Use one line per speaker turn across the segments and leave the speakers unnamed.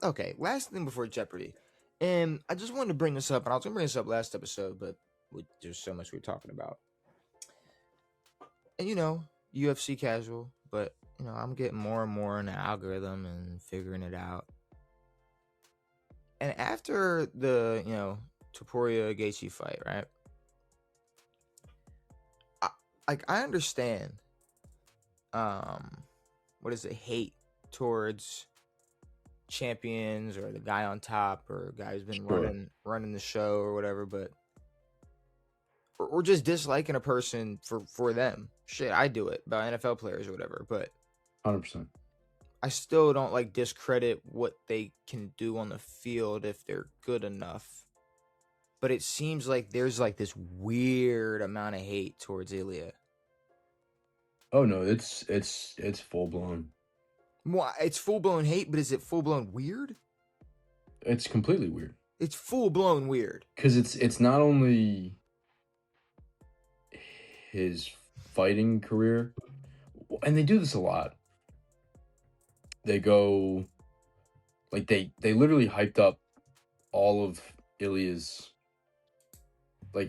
Okay, last thing before Jeopardy. And I just wanted to bring this up, and I was going to bring this up last episode, but there's so much we are talking about. And, UFC casual, but, I'm getting more and more in the algorithm and figuring it out. And after the, Topuria Gaethje fight, right? I understand, what is it, hate towards champions or the guy on top or a guy who's been running the show or whatever, but or just disliking a person for them. Shit, I do it about NFL players or whatever, but
100%.
I still don't discredit what they can do on the field if they're good enough. But it seems like there's this weird amount of hate towards Ilia.
Oh no, it's full blown.
Well, it's full blown hate, but is it full blown weird?
It's completely weird.
It's full blown weird.
Because it's not only his fighting career, and they do this a lot. They go, they literally hyped up all of Ilia's.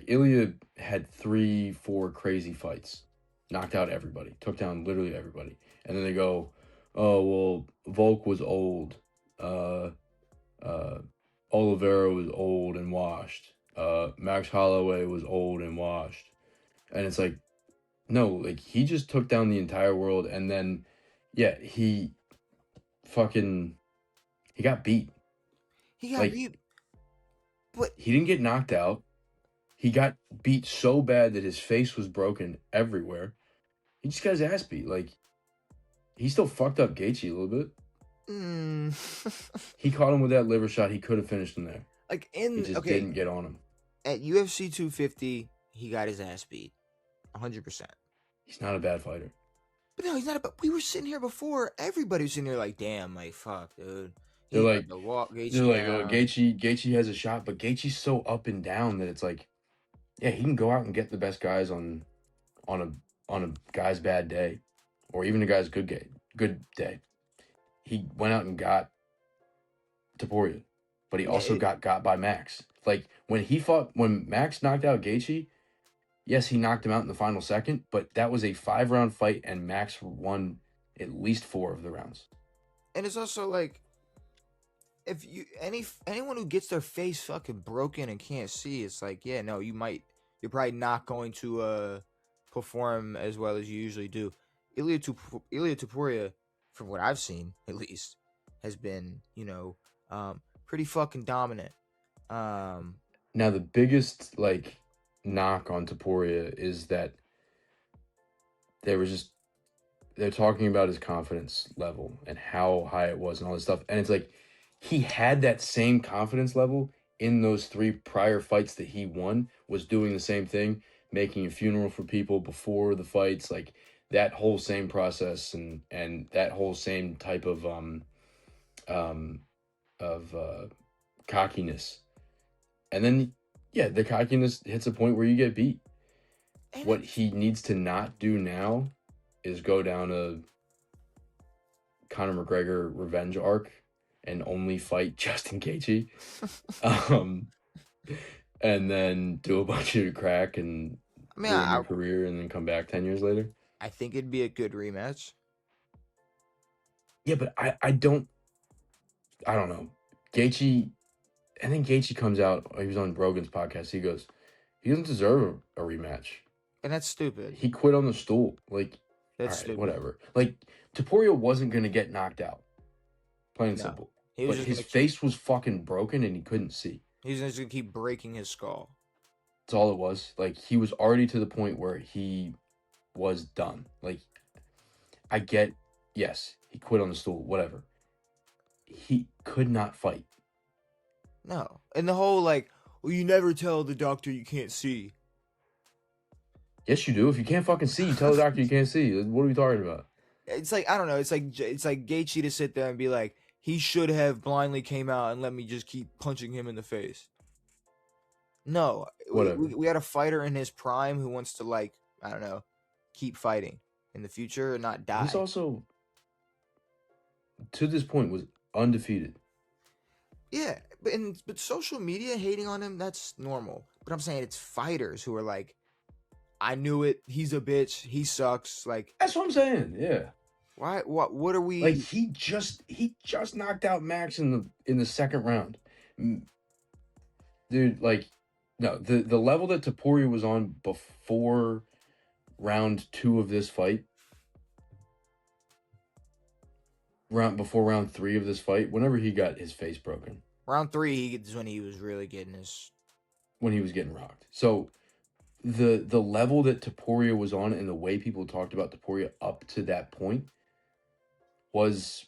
Ilia had 3-4 crazy fights, knocked out everybody, took down literally everybody, and then they go, oh well, Volk was old, Oliveira was old and washed, Max Holloway was old and washed, and it's no, he just took down the entire world, and then he got beat.
He got beat, but
he didn't get knocked out. He got beat so bad that his face was broken everywhere. He just got his ass beat. He still fucked up Gaethje a little bit. He caught him with that liver shot. He could have finished him there. He just didn't get on him.
At UFC 250, he got his ass beat. 100%.
He's not a bad fighter.
But no, he's not. We were sitting here before. Everybody was sitting here damn, fuck, dude.
They're like, oh, Gaethje has a shot, but Gaethje's so up and down that it's yeah, he can go out and get the best guys on a guy's bad day, or even a guy's good day. He went out and got Topuria, but he also got by Max. When Max knocked out Gaethje, yes, he knocked him out in the final second, but that was a 5-round fight, and Max won at least 4 of the rounds.
And it's also if anyone who gets their face fucking broken and can't see, it's you're probably not going to perform as well as you usually do. Ilia Topuria, from what I've seen at least, has been pretty fucking dominant.
Now the biggest knock on Topuria is that they're talking about his confidence level and how high it was and all this stuff, and it's he had that same confidence level in those 3 prior fights that he won, was doing the same thing, making a funeral for people before the fights, that whole same process and that whole same type of cockiness. And then the cockiness hits a point where you get beat. What he needs to not do now is go down a Conor McGregor revenge arc and only fight Justin Gaethje, and then do a bunch of crack and ruin your career, and then come back 10 years later.
I think it'd be a good rematch.
Yeah, but I don't know. Gaethje, and then Gaethje comes out. He was on Rogan's podcast. He goes, he doesn't deserve a rematch,
and that's stupid.
He quit on the stool.
That's stupid.
Whatever. Topuria wasn't gonna get knocked out. Plain and simple. But his face was fucking broken and he couldn't see.
He was just going to keep breaking his skull.
That's all it was. He was already to the point where he was done. I get, yes, he quit on the stool, whatever. He could not fight.
No. And the whole, well, you never tell the doctor you can't see.
Yes, you do. If you can't fucking see, you tell the doctor you can't see. What are we talking about?
It's I don't know. It's like Gaethje to sit there and be like, he should have blindly came out and let me just keep punching him in the face. No. We had a fighter in his prime who wants to, I don't know, keep fighting in the future and not die.
He's also, to this point, was undefeated.
Yeah, but social media hating on him, that's normal. But I'm saying it's fighters who are like, I knew it. He's a bitch. He sucks. Like,
that's what I'm saying. Yeah.
why? What are we?
Like he just knocked out Max in the second round, dude. Like, no, the level that Topuria was on before round 2 of this fight, before round 3 of this fight, whenever he got his face broken,
Round 3 is when he was really getting his.
when he was getting rocked. So the level that Topuria was on and the way people talked about Topuria up to that point was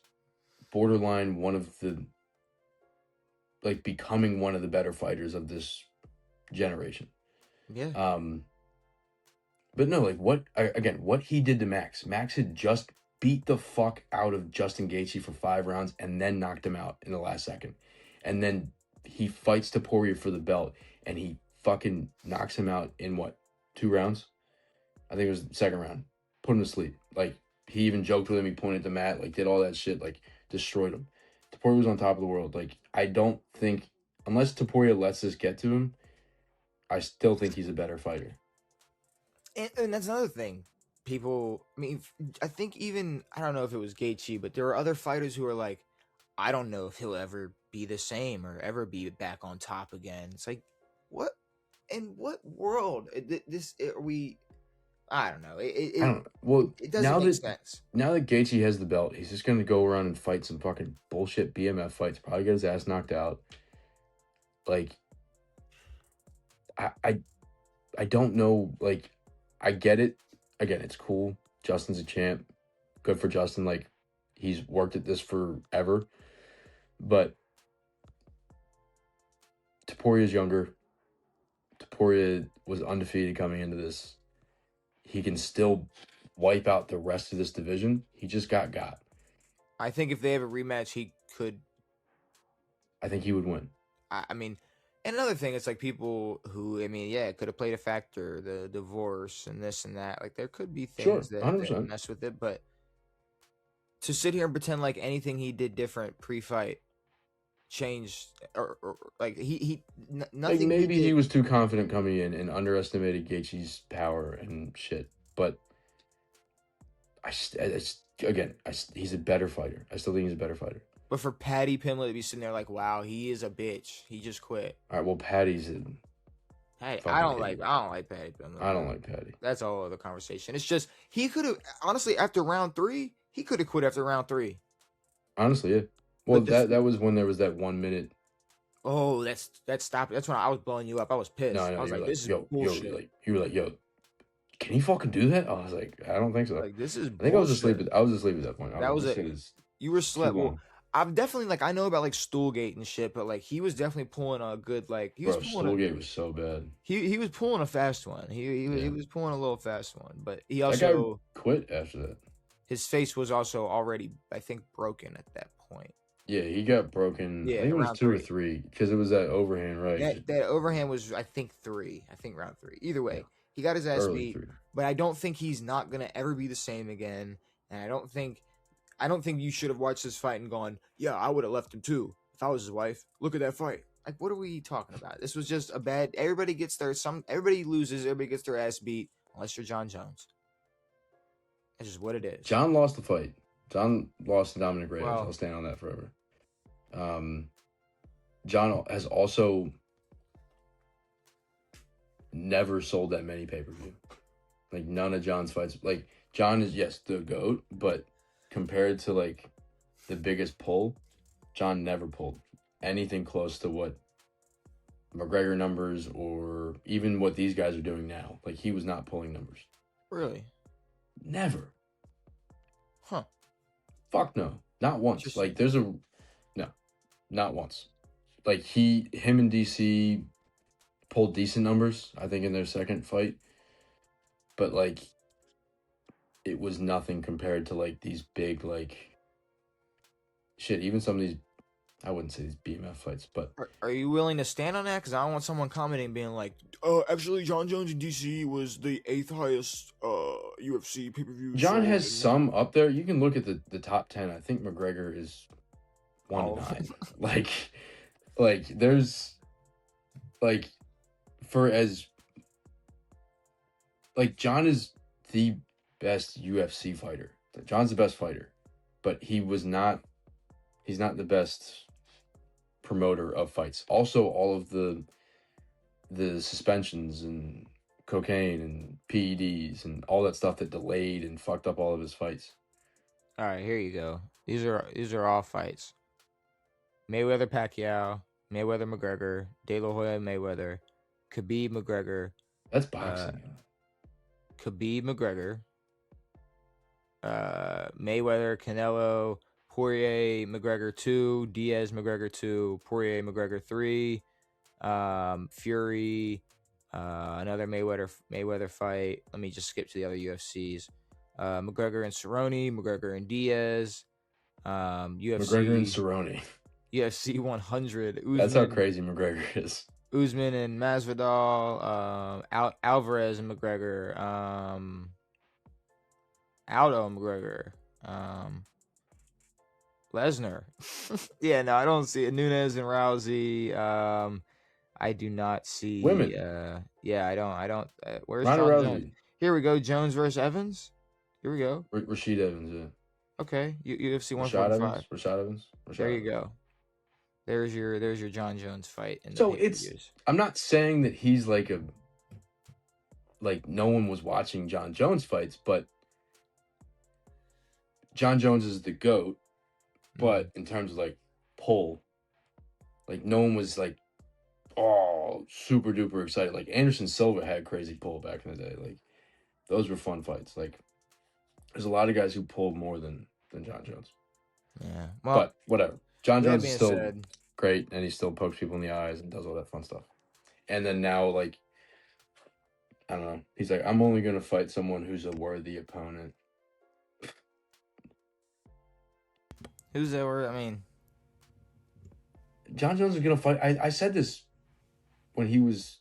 borderline one of the, like, becoming one of the better fighters of this generation.
Yeah.
But no, like, what he did to Max. Max had just beat the fuck out of Justin Gaethje for 5 rounds and then knocked him out in the last second. And then he fights Topuria for the belt and he fucking knocks him out in what, 2 rounds? I think it was the second round. Put him to sleep. Like, he even joked with him. He pointed the mat, like, did all that shit, like, destroyed him. Topuria was on top of the world. Like, I don't think, unless Topuria lets this get to him, I still think he's a better fighter.
And that's another thing. People, I mean, I think even, I don't know if it was Gaethje, but there are other fighters who are like, I don't know if he'll ever be the same or ever be back on top again. It's like, what? In what world? Are we? I don't know.
I don't know. Well,
it doesn't make sense.
Now that Gaethje has the belt, he's just gonna go around and fight some fucking bullshit BMF fights. Probably get his ass knocked out. Like, I don't know. Like, I get it. Again, it's cool. Justin's a champ. Good for Justin. Like, he's worked at this forever. But Topuria's younger. Topuria was undefeated coming into this. He can still wipe out the rest of this division. He just got.
I think if they have a rematch, he could.
I think he would win.
I mean, and another thing, it's like people who, I mean, yeah, could have played a factor, the divorce and this and that. Like, there could be things that mess with it, but to sit here and pretend like anything he did different pre-fight changed, or like nothing.
Like, maybe he was too confident coming in and underestimated Gaethje's power and shit. But he's a better fighter. I still think he's a better fighter.
But for Paddy Pimblett to be sitting there like, wow, he is a bitch. He just quit.
All right, well, Paddy's in.
Hey, I don't like Paddy Pimblett.
I don't like Paddy.
That's a whole other conversation. It's just, he could have, honestly, after round 3, he could have quit after round 3.
Honestly, yeah. Well, that was when there was that 1 minute.
Oh, that's stop. That's when I was blowing you up. I was pissed.
No,
I was like, this is bullshit.
You were like, yo, can he fucking do that? I was like, I don't think so.
Like, this is bullshit.
I think I was asleep at that point.
That was it. You were slept. Well, I'm definitely, like, I know about, like, Stoolgate and shit, but, like, he was definitely pulling a good, like,
Stoolgate was so bad.
He was pulling a fast one. He was pulling a little fast one, but he also,
that guy quit after that.
His face was also already, I think, broken at that point.
Yeah, he got broken. Yeah, I think it was 2 or 3 because it was that overhand, right?
That overhand was, I think, 3. I think round 3. Either way, he got his ass beat. 3. But I don't think he's not gonna ever be the same again. And I don't think you should have watched this fight and gone, yeah, I would have left him too if I was his wife. Look at that fight. Like, what are we talking about? This was just a bad. Everybody loses. Everybody gets their ass beat unless you're John Jones. That's just what it is.
John lost the fight. John lost to Dominic Reyes. I'll stand on that forever. John has also never sold that many pay-per-view. Like, none of John's fights. Like, John is, yes, the GOAT, but compared to, like, the biggest pull, John never pulled anything close to what McGregor numbers or even what these guys are doing now. Like, he was not pulling numbers.
Really?
Never.
Huh.
Fuck no. Not once. Like, no. Not once. Like, him and DC pulled decent numbers, I think, in their second fight. But, like, it was nothing compared to, like, these big, like, shit, even some of these, I wouldn't say these BMF fights, but...
Are you willing to stand on that? Because I don't want someone commenting being like, oh, actually, John Jones in DC was the 8th highest UFC pay-per-view.
John has some up there. You can look at the top 10. I think McGregor is 1-9. Like, Like, there's like for as like John is the best UFC fighter. John's the best fighter, but he's not the best promoter of fights. Also, all of the suspensions and cocaine and PEDs and all that stuff that delayed and fucked up all of his fights.
All right, here you go. These are all fights. Mayweather Pacquiao, Mayweather McGregor, De La Hoya Mayweather, Khabib McGregor.
That's boxing.
Khabib McGregor, Mayweather Canelo, Poirier McGregor 2, Diaz McGregor 2, Poirier McGregor 3, Fury, another Mayweather fight. Let me just skip to the other UFCs. McGregor and Cerrone, McGregor and Diaz, UFC
McGregor and Cerrone.
UFC 100. Usman,
that's how crazy McGregor is.
Usman and Masvidal, Alvarez and McGregor, Aldo McGregor, Lesnar. Yeah, no, I don't see it. Nunes and Rousey. I do not see
women.
Yeah, I don't. Where's
Ronda
John
Rousey.
Jones? Here we go. Jones versus Evans. Here we go.
Rashid Evans. Yeah.
Okay, UFC
145. Rashad
Evans. There you go. There's your John Jones fight.
So I'm not saying that he's like no one was watching John Jones fights, but John Jones is the GOAT. But in terms of like pull, like no one was like, oh, super duper excited. Like Anderson Silva had crazy pull back in the day. Like those were fun fights. Like there's a lot of guys who pulled more than John Jones.
Yeah. Well,
but whatever. John Jones is still great, and he still pokes people in the eyes and does all that fun stuff. And then now, like, I don't know. He's like, I'm only gonna fight someone who's a worthy opponent.
Who's that? I mean,
John Jones is gonna fight. I said this when he was.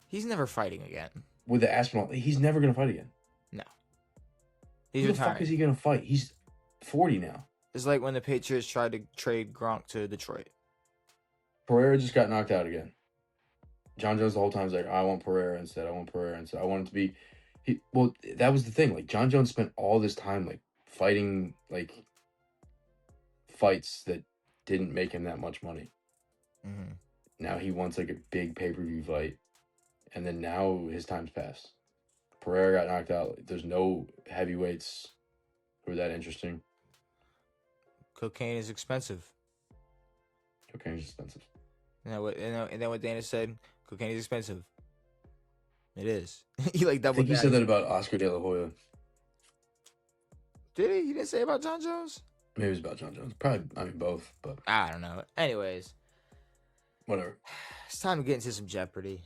He's never fighting again
with the Aspinall. He's never gonna fight again.
No.
Who the fuck is he gonna fight? He's 40 now.
It's like when the Patriots tried to trade Gronk to Detroit.
Pereira just got knocked out again. John Jones the whole time was like, I want Pereira instead. I want Pereira instead. I want it to be. Well, that was the thing. Like John Jones spent all this time like fighting like fights that didn't make him that much money.
Mm-hmm.
Now he wants like a big pay-per-view fight, and then now his time's passed. Pereira got knocked out. There's no heavyweights who are that interesting.
Cocaine is expensive.
Cocaine is expensive.
And then what Dana said, cocaine is expensive. It is. He like double.
I think he said that about Oscar De La Hoya.
Did he? He didn't say about John Jones?
Maybe it was about John Jones. Probably, I mean, both. But
I don't know. Anyways.
Whatever.
It's time to get into some Jeopardy.